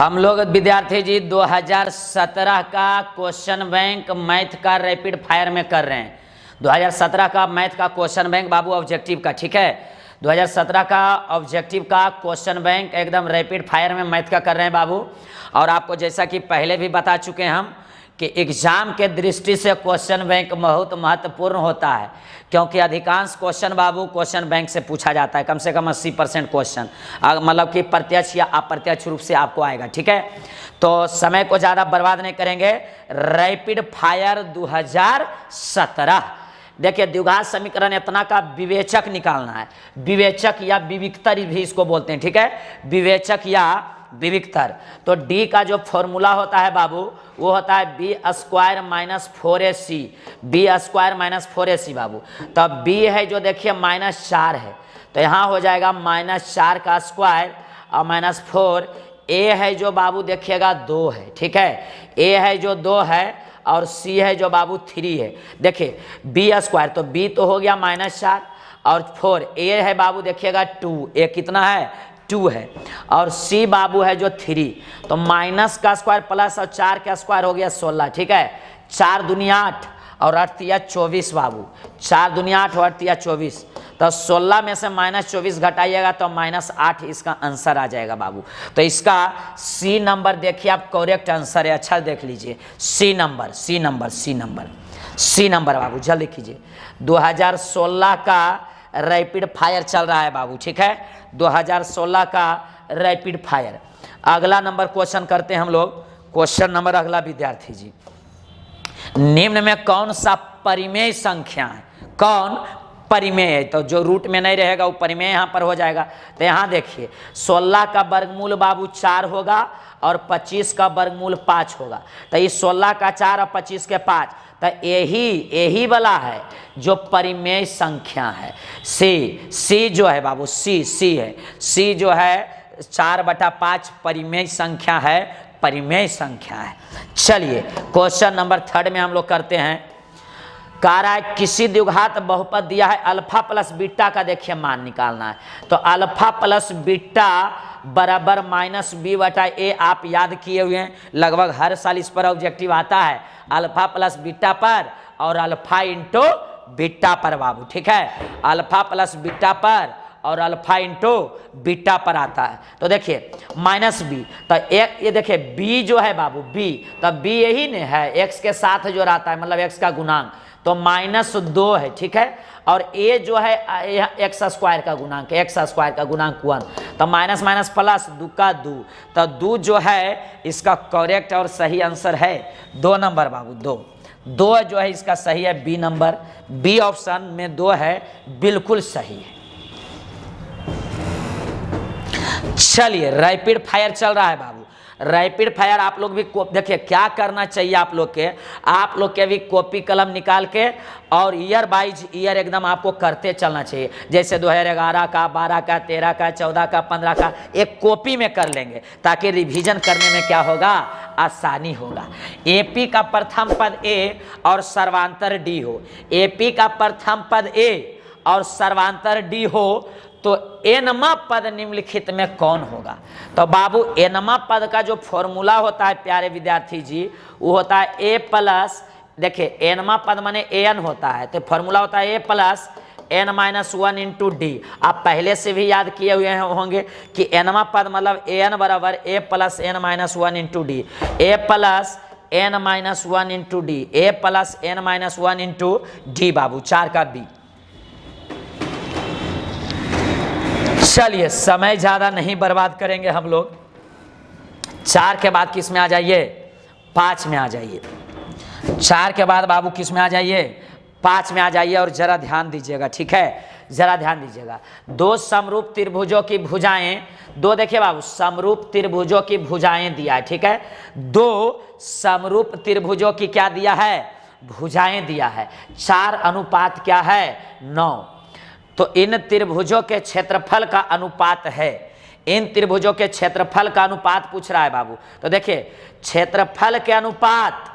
हम लोग विद्यार्थी जी 2017 का क्वेश्चन बैंक मैथ का रैपिड फायर में कर रहे हैं। 2017 का मैथ का क्वेश्चन बैंक बाबू ऑब्जेक्टिव का, ठीक है। 2017 का ऑब्जेक्टिव का क्वेश्चन बैंक एकदम रैपिड फायर में मैथ का कर रहे हैं बाबू। और आपको जैसा कि पहले भी बता चुके हैं हम कि एग्जाम के दृष्टि से क्वेश्चन बैंक बहुत महत्वपूर्ण होता है, क्योंकि अधिकांश क्वेश्चन बाबू क्वेश्चन बैंक से पूछा जाता है। कम से कम 80% क्वेश्चन मतलब कि प्रत्यक्ष या अप्रत्यक्ष रूप से आपको आएगा, ठीक है। तो समय को ज़्यादा बर्बाद नहीं करेंगे। रैपिड फायर 2017 देखिए, द्विघात समीकरण इतना का विवेचक निकालना है। विवेचक या विविक्तर भी इसको बोलते हैं, ठीक है। विवेचक या विविक्तर। तो डी का जो फॉर्मूला होता है बाबू वो होता है b square minus 4ac, b square minus 4ac बाबू। तब बी है जो देखिए -4 है, तो यहाँ हो जाएगा -4 का स्क्वायर और -4। ए है जो बाबू देखिएगा 2 है, ठीक है। ए है जो 2 है और सी है जो बाबू 3 है। देखिए बी स्क्वायर, तो बी तो हो गया -4 और 4। ए है बाबू देखिएगा 2, ए कितना है 2 है, और सी बाबू है जो 3। तो माइनस का स्क्वायर प्लस और 4 का स्क्वायर हो गया 16, ठीक है। 4 दूनी 8 और 8 या 24 बाबू। 4 दूनी 8 और 8 या 24। तो 16 में से -24 घटाइएगा तो -8 इसका आंसर आ जाएगा बाबू। तो इसका सी नंबर देखिए आप, करेक्ट आंसर है। अच्छा देख लीजिए C number, C number, C number, C number बाबू जल्दी कीजिए। 2016 का रैपिड फायर चल रहा है बाबू, ठीक है। 2016 का रैपिड फायर। अगला नंबर क्वेश्चन करते हैं हम लोग। क्वेश्चन नंबर अगला विद्यार्थी जी, निम्न में कौन सा परिमेय संख्या है? कौन परिमेय है? तो जो रूट में नहीं रहेगा वो परिमेय यहाँ पर हो जाएगा। तो यहाँ देखिए 16 का वर्गमूल बाबू 4 होगा और 25 का वर्गमूल 5 होगा। तो इस 16 का 4 और 25 के 5, तो यही वाला है जो परिमेय संख्या है। सी जो है बाबू, सी है। सी जो है 4/5 परिमेय संख्या है, परिमेय संख्या है। चलिए क्वेश्चन नंबर 3 में हम लोग करते हैं। कह रहा है किसी द्विघात बहुपद दिया है, अल्फा प्लस बीटा का देखिए मान निकालना है। तो अल्फा प्लस बीटा बराबर -b/a आप याद किए हुए हैं, लगभग हर साल इस पर ऑब्जेक्टिव आता है। अल्फा प्लस बीटा पर और अल्फा इंटू बीटा पर बाबू, ठीक है। अल्फा प्लस बीटा पर और अल्फा इंटू बीटा पर आता है। तो देखिए -b, तो एक ये देखिए b जो है बाबू, b, तो b यही नहीं है x के साथ जो रहता है, मतलब x का गुणांक, तो -2 है, ठीक है। और a जो है x स्क्वायर का गुणांक, x स्क्वायर का गुणांक 1, तो माइनस माइनस प्लस 2 का 2, तो 2 जो है इसका करेक्ट और सही आंसर है 2 नंबर बाबू। 2 जो है इसका सही है, बी नंबर, बी ऑप्शन में 2 है, बिल्कुल सही है। चलिए रैपिड फायर चल रहा है बाबू। रैपिड फायर आप लोग भी देखिए क्या करना चाहिए आप लोग के भी कॉपी कलम निकाल के और ईयर बाइज ईयर एकदम आपको करते चलना चाहिए। जैसे 2011 का, 12 का, 13 का, 14 का, 15 का एक कॉपी में कर लेंगे, ताकि रिवीजन करने में क्या होगा, आसानी होगा। एपी का प्रथम पद ए और सर्वांतर डी हो, एपी का प्रथम पद ए और सर्वांतर डी हो, तो एनमा पद निम्नलिखित में कौन होगा? तो बाबू एनमा पद का जो फॉर्मूला होता है प्यारे विद्यार्थी जी, वो होता है ए प्लस, देखिए एनमा पद माने एन होता है, तो फॉर्मूला होता है ए प्लस n-1 इंटू डी। आप पहले से भी याद किए हुए होंगे कि एनमा पद मतलब एन बराबर ए प्लस n-1 इंटू डी, ए प्लस n-1 इंटू डी, ए प्लस n-1 इंटू डी बाबू, 4 का बी। चलिए समय ज़्यादा नहीं बर्बाद करेंगे हम लोग। 4 के बाद किस में आ जाइए, 5 में आ जाइए। 4 के बाद बाबू किस में आ जाइए, 5 में आ जाइए। और जरा ध्यान दीजिएगा, ठीक है, जरा ध्यान दीजिएगा। 2 समरूप त्रिभुजों की भुजाएं, 2 देखिए बाबू समरूप त्रिभुजों की भुजाएं दिया है, ठीक है। 2 समरूप त्रिभुजों की क्या दिया है, भुजाएं दिया है। 4 अनुपात क्या है, 9। तो इन त्रिभुजों के क्षेत्रफल का अनुपात है, इन त्रिभुजों के क्षेत्रफल का अनुपात पूछ रहा है बाबू। तो देखिए क्षेत्रफल के अनुपात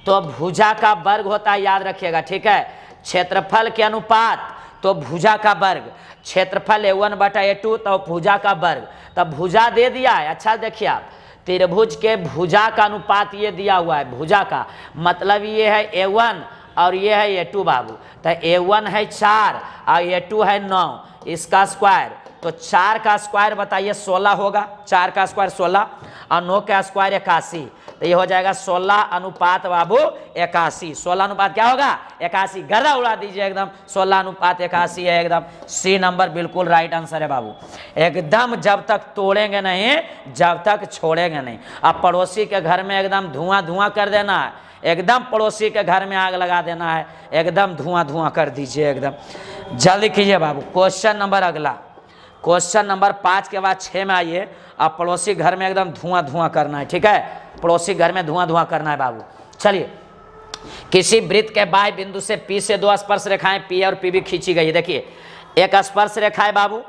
तो भुजा का वर्ग होता है, याद रखिएगा, ठीक है। क्षेत्रफल के अनुपात तो भुजा का वर्ग, क्षेत्रफल A1/A2 तो भुजा का वर्ग, तब भुजा दे दिया है। अच्छा देखिए आप त्रिभुज के भुजा का अनुपात ये दिया हुआ है, भुजा का मतलब ये है A1 और ये है A2 बाबू। तो A1 है 4 और A2 है 9, इसका स्क्वायर, तो 4 का स्क्वायर बताइए 16 होगा, 4 का स्क्वायर 16 और 9 का स्क्वायर 81, तो ये हो जाएगा 16 अनुपात बाबू 81। 16 अनुपात क्या होगा 81, गर्रा उड़ा दीजिए एकदम, 16 अनुपात 81 है एकदम। सी नंबर बिल्कुल राइट आंसर है बाबू, एकदम जब तक तोड़ेंगे नहीं जब तक छोड़ेंगे नहीं। अब पड़ोसी के घर में एकदम धुआं धुआं कर देना है, एकदम पड़ोसी के घर में आग लगा देना है, एकदम धुआं धुआं कर दीजिए एकदम, जल्दी कीजिए बाबू। क्वेश्चन नंबर अगला, क्वेश्चन नंबर 5 के बाद 6 में आइए। अब पड़ोसी घर में एकदम धुआं धुआं करना है, ठीक है, पड़ोसी घर में धुआं धुआं करना है बाबू। चलिए, किसी वृत्त के बाह्य बिंदु से P से 2 स्पर्श रेखाएं P और PB खींची गई है। देखिए एक स्पर्श रेखा है बाबू,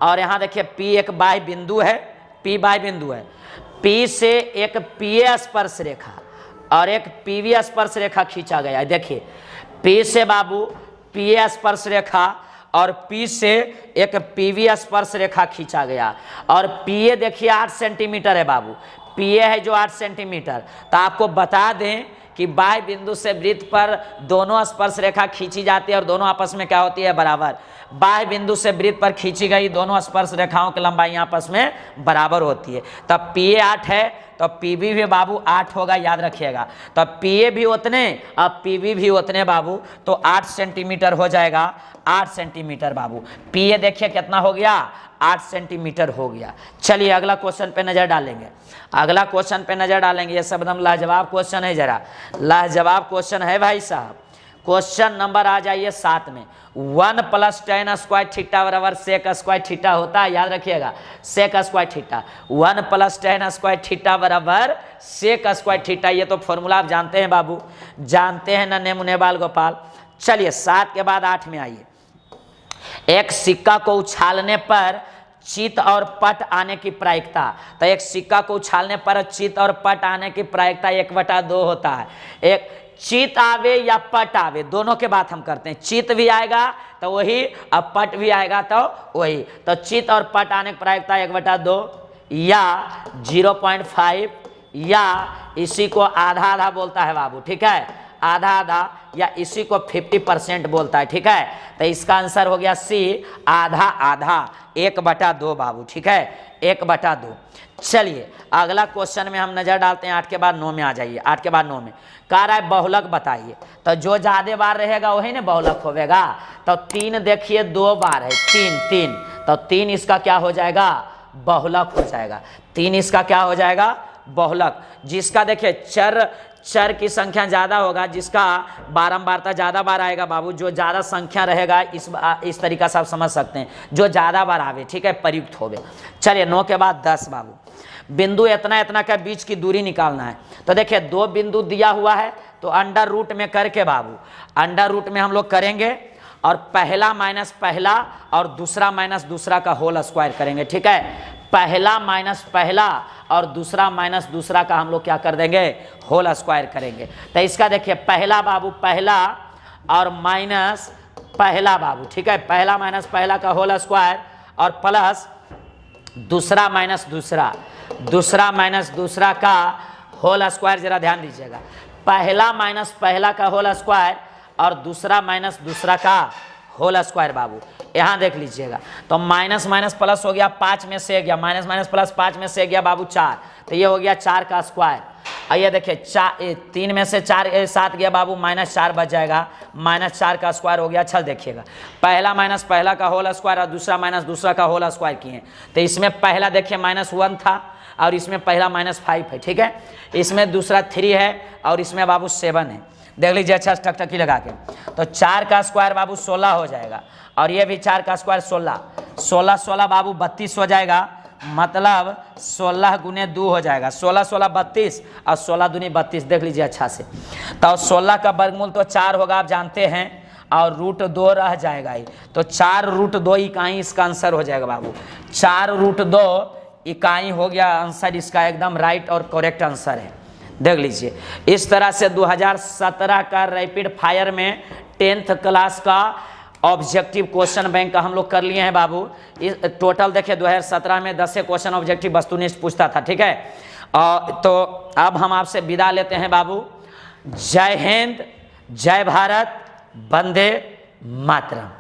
और यहाँ देखिए P एक बाह्य बिंदु है, P बाह्य बिंदु है, P से एक PA स्पर्श रेखा और एक PB स्पर्श रेखा खींचा गया है। देखिए P से बाबू PA स्पर्श रेखा और P से एक PB स्पर्श रेखा खींचा गया, और PA देखिए 8 सेंटीमीटर है बाबू, PA है जो 8 सेंटीमीटर। तो आपको बता दें कि बाह्य बिंदु से वृत्त पर दोनों स्पर्श रेखा खींची जाती है और दोनों आपस में क्या होती है बराबर। बाह्य बिंदु से वृत्त पर खींची गई दोनों स्पर्श रेखाओं की लंबाई आपस में बराबर होती है। तब PA 8 है तो PB भी बाबू 8 होगा, याद रखिएगा। तो PA भी उतने अब PB भी उतने बाबू, तो 8 सेंटीमीटर हो जाएगा, 8 सेंटीमीटर बाबू। PA देखिए कितना हो गया 8 सेंटीमीटर हो गया। चलिए अगला क्वेश्चन पे नजर डालेंगे, अगला क्वेश्चन पे नजर डालेंगे। ये सब एकदम लाजवाब क्वेश्चन है, जरा लाजवाब क्वेश्चन है भाई साहब। क्वेश्चन नंबर आ जाइए 7 में। 1 + tan स्क्वायर थीटा बराबर सेक स्क्वायर थीटा होता है, याद रखिएगा, sec square theta. 1 + tan square theta बराबर सेक स्क्वायर थीटा, ये तो फॉर्मूला आप जानते हैं बाबू, जानते हैं नन्हे मुन्ने बाल गोपाल। चलिए 7 के बाद 8 में आइए। एक सिक्का को उछालने पर चित और पट आने की प्रायिकता, तो एक सिक्का को उछालने पर चित और पट आने की प्रायिकता 1/2 होता है। एक चित आवे या पट आवे, दोनों के बात हम करते हैं। चित भी आएगा तो वही, अब पट भी आएगा तो वही। तो चित और पट आने की प्रायिकता 1/2 या 0.5 या इसी को आधा आधा बोलता है बाबू, ठीक है, आधा आधा या इसी को 50% बोलता है, ठीक है। तो इसका आंसर हो गया सी, आधा आधा 1/2 बाबू, ठीक है, 1/2। चलिए अगला क्वेश्चन में हम नजर डालते हैं। 8 के बाद 9 में आ जाइए। 8 के बाद 9 में कह रहा है बहुलक बताइए, तो जो ज्यादा बार रहेगा वही ना बहुलक होगा। तो 3 देखिए 2 बार है, 3, तो 3 इसका क्या हो जाएगा बहुलक हो जाएगा। 3 इसका क्या हो जाएगा बहुलक। जिसका देखिए चर की संख्या ज्यादा होगा, जिसका बारंबारता ज्यादा बार आएगा बाबू, जो ज्यादा संख्या रहेगा इस तरीका से आप समझ सकते हैं, जो ज्यादा बार आवे, ठीक है, प्रयुक्त होवे। चलिए 9 के बाद 10 बाबू। बिंदु इतना इतना का बीच की दूरी निकालना है। तो देखिए 2 बिंदु दिया हुआ है, तो अंडर रूट में करके बाबू, अंडर रूट में हम लोग करेंगे और पहला माइनस पहला और दूसरा माइनस दूसरा का होल स्क्वायर करेंगे, ठीक है। पहला माइनस पहला और दूसरा माइनस दूसरा का हम लोग क्या कर देंगे होल स्क्वायर करेंगे। तो इसका देखिए पहला बाबू पहला और माइनस पहला बाबू, ठीक है, पहला माइनस पहला का होल स्क्वायर और प्लस दूसरा माइनस दूसरा, दूसरा माइनस दूसरा का होल स्क्वायर। जरा ध्यान दीजिएगा, पहला माइनस पहला का होल स्क्वायर और दूसरा माइनस दूसरा का होल स्क्वायर बाबू। यहाँ देख लीजिएगा, तो माइनस माइनस प्लस हो गया, 5 में से गया, माइनस माइनस प्लस 5 में से गया बाबू 4, तो ये हो गया 4 का स्क्वायर। आइए देखिए 3 में से 4 7 गया बाबू, -4 बच जाएगा, -4 का स्क्वायर हो गया। अच्छा देखिएगा, पहला माइनस पहला का होल स्क्वायर और दूसरा माइनस दूसरा का होल स्क्वायर किए, तो इसमें पहला देखिए -1 था और इसमें पहला -5 है, ठीक है, इसमें दूसरा 3 है और इसमें बाबू 7 है। देख लीजिए अच्छा टकटकी लगा के, तो 4 का स्क्वायर बाबू 16 हो जाएगा और ये भी 4 का स्क्वायर 16, 16 बाबू 32 हो जाएगा, मतलब 16 गुने 2 हो जाएगा, 16 16 32 और 16 दूनी 32। देख लीजिए अच्छा से, तो 16 का वर्गमूल तो 4 होगा, आप जानते हैं, और √2 रह जाएगा ही, तो 4√2 इकाई इसका आंसर हो जाएगा बाबू। 4√2 इकाई हो गया आंसर इसका, एकदम राइट और करेक्ट आंसर है। देख लीजिए इस तरह से 2017 का रैपिड फायर में 10th क्लास का ऑब्जेक्टिव क्वेश्चन बैंक का हम लोग कर लिए हैं बाबू। इस टोटल देखिए 2017 में 10 क्वेश्चन ऑब्जेक्टिव वस्तुनिष्ठ पूछता था, ठीक है, तो अब हम आपसे विदा लेते हैं बाबू। जय हिंद, जय भारत, वंदे मातरम।